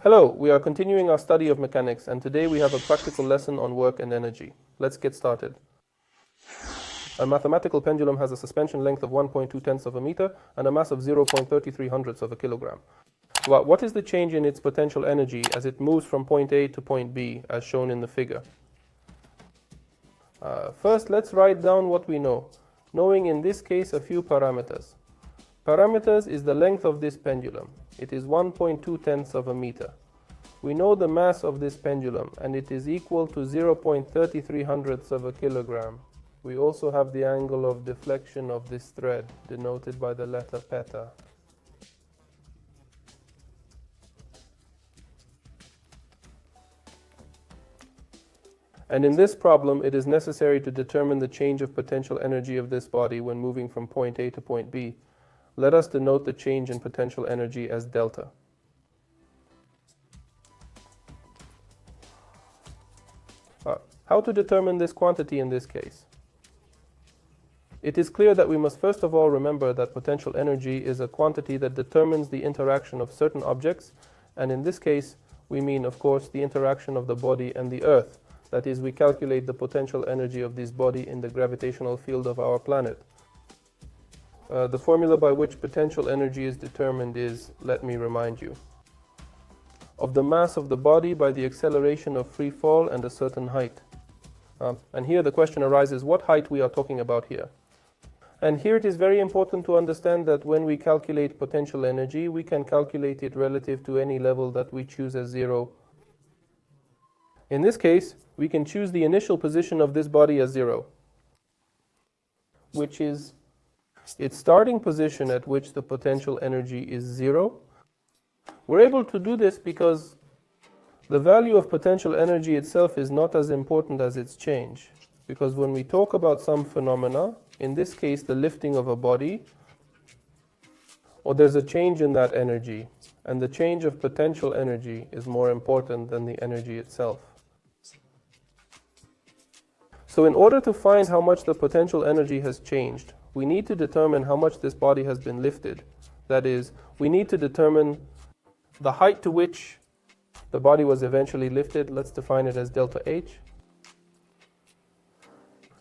Hello, we are continuing our study of mechanics, and today we have a practical lesson on work and energy. Let's get started. A mathematical pendulum has a suspension length of 1.2 of a meter and a mass of 0.33 of a kilogram. Well, what is the change in its potential energy as it moves from point A to point B, as shown in the figure? First, let's write down what we know, knowing in this case a few parameters. Parameters is the length of this pendulum. It is 1.2 of a meter. We know the mass of this pendulum, and it is equal to 0.33 of a kilogram. We also have the angle of deflection of this thread, denoted by the letter peta. And in this problem, it is necessary to determine the change of potential energy of this body when moving from point A to point B. Let us denote the change in potential energy as delta. How to determine this quantity in this case? It is clear that we must first of all remember that potential energy is a quantity that determines the interaction of certain objects, and in this case, we mean, of course, the interaction of the body and the Earth. That is, we calculate the potential energy of this body in the gravitational field of our planet. The formula by which potential energy is determined is, let me remind you, of the mass of the body by the acceleration of free fall and a certain height. And here the question arises, what height we are talking about here? And here it is very important to understand that when we calculate potential energy, we can calculate it relative to any level that we choose as zero. In this case, we can choose the initial position of this body as zero, which is its starting position at which the potential energy is zero. We're able to do this because the value of potential energy itself is not as important as its change. Because when we talk about some phenomena, in this case the lifting of a body, or there's a change in that energy, and the change of potential energy is more important than the energy itself. So in order to find how much the potential energy has changed, we need to determine how much this body has been lifted. That is, we need to determine the height to which the body was eventually lifted. Let's define it as delta H.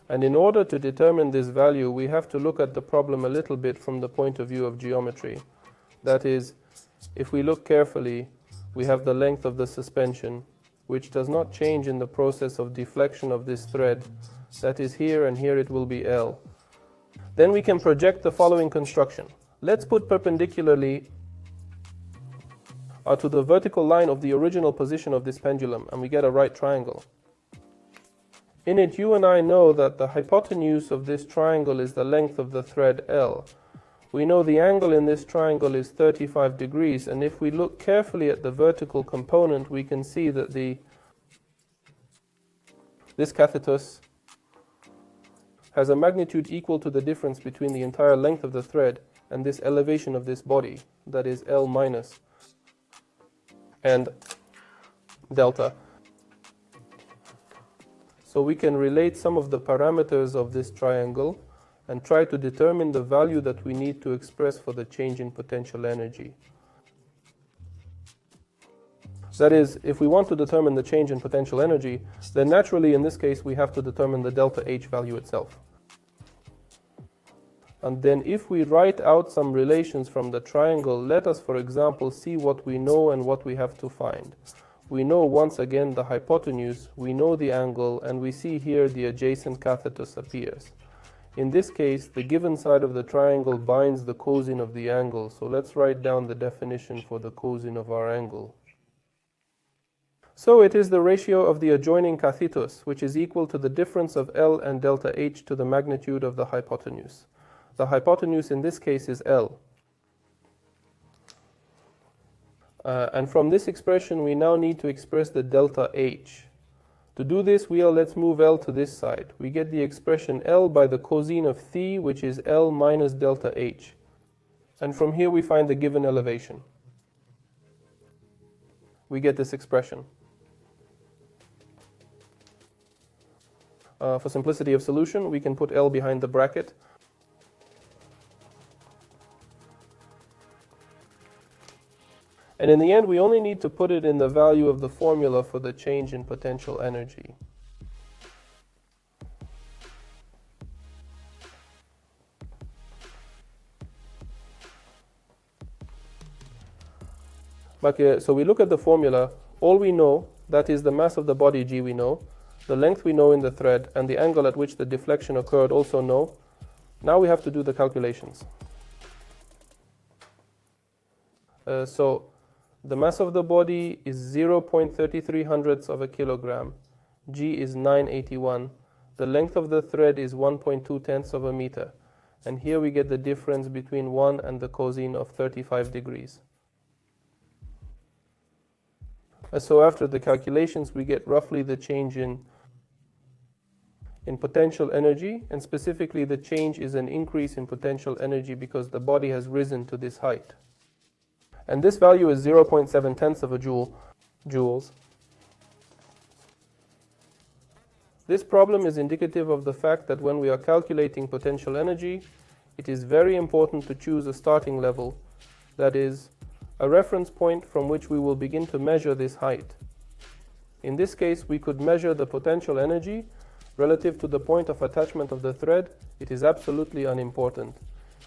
And in order to determine this value, we have to look at the problem a little bit from the point of view of geometry. That is, if we look carefully, we have the length of the suspension, which does not change in the process of deflection of this thread. That is here, and here it will be L. Then we can project the following construction. Let's put perpendicularly to the vertical line of the original position of this pendulum, and we get a right triangle. In it, you and I know that the hypotenuse of this triangle is the length of the thread L. We know the angle in this triangle is 35 degrees, and if we look carefully at the vertical component, we can see that this cathetus has a magnitude equal to the difference between the entire length of the thread and this elevation of this body, that is L minus, and delta. So we can relate some of the parameters of this triangle and try to determine the value that we need to express for the change in potential energy. That is, if we want to determine the change in potential energy, then naturally in this case we have to determine the delta H value itself. And then if we write out some relations from the triangle, let us, for example, see what we know and what we have to find. We know once again the hypotenuse, we know the angle, and we see here the adjacent cathetus appears. In this case, the given side of the triangle binds the cosine of the angle, so let's write down the definition for the cosine of our angle. So it is the ratio of the adjoining cathetus, which is equal to the difference of L and delta H to the magnitude of the hypotenuse. The hypotenuse in this case is L. And from this expression, we now need to express the delta H. To do this, let's move L to this side. We get the expression L by the cosine of θ, which is L minus delta H. And from here we find the given elevation. We get this expression. For simplicity of solution, we can put L behind the bracket. And in the end, we only need to put it in the value of the formula for the change in potential energy. Okay, so we look at the formula. All we know, that is the mass of the body g we know, the length we know in the thread, and the angle at which the deflection occurred also know. Now we have to do the calculations. So the mass of the body is 0.33 hundredths of a kilogram. G is 981. The length of the thread is 1.2 tenths of a meter. And here we get the difference between 1 and the cosine of 35 degrees. So after the calculations, we get roughly the change in potential energy, and specifically the change is an increase in potential energy because the body has risen to this height. And this value is 0.7 tenths of a joules. This problem is indicative of the fact that when we are calculating potential energy, it is very important to choose a starting level, that is, a reference point from which we will begin to measure this height. In this case, we could measure the potential energy relative to the point of attachment of the thread. It is absolutely unimportant.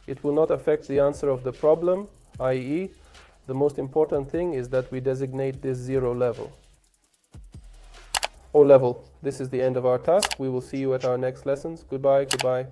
It will not affect the answer of the problem, i.e., the most important thing is that we designate this zero level. O level. This is the end of our task. We will see you at our next lessons. Goodbye, goodbye.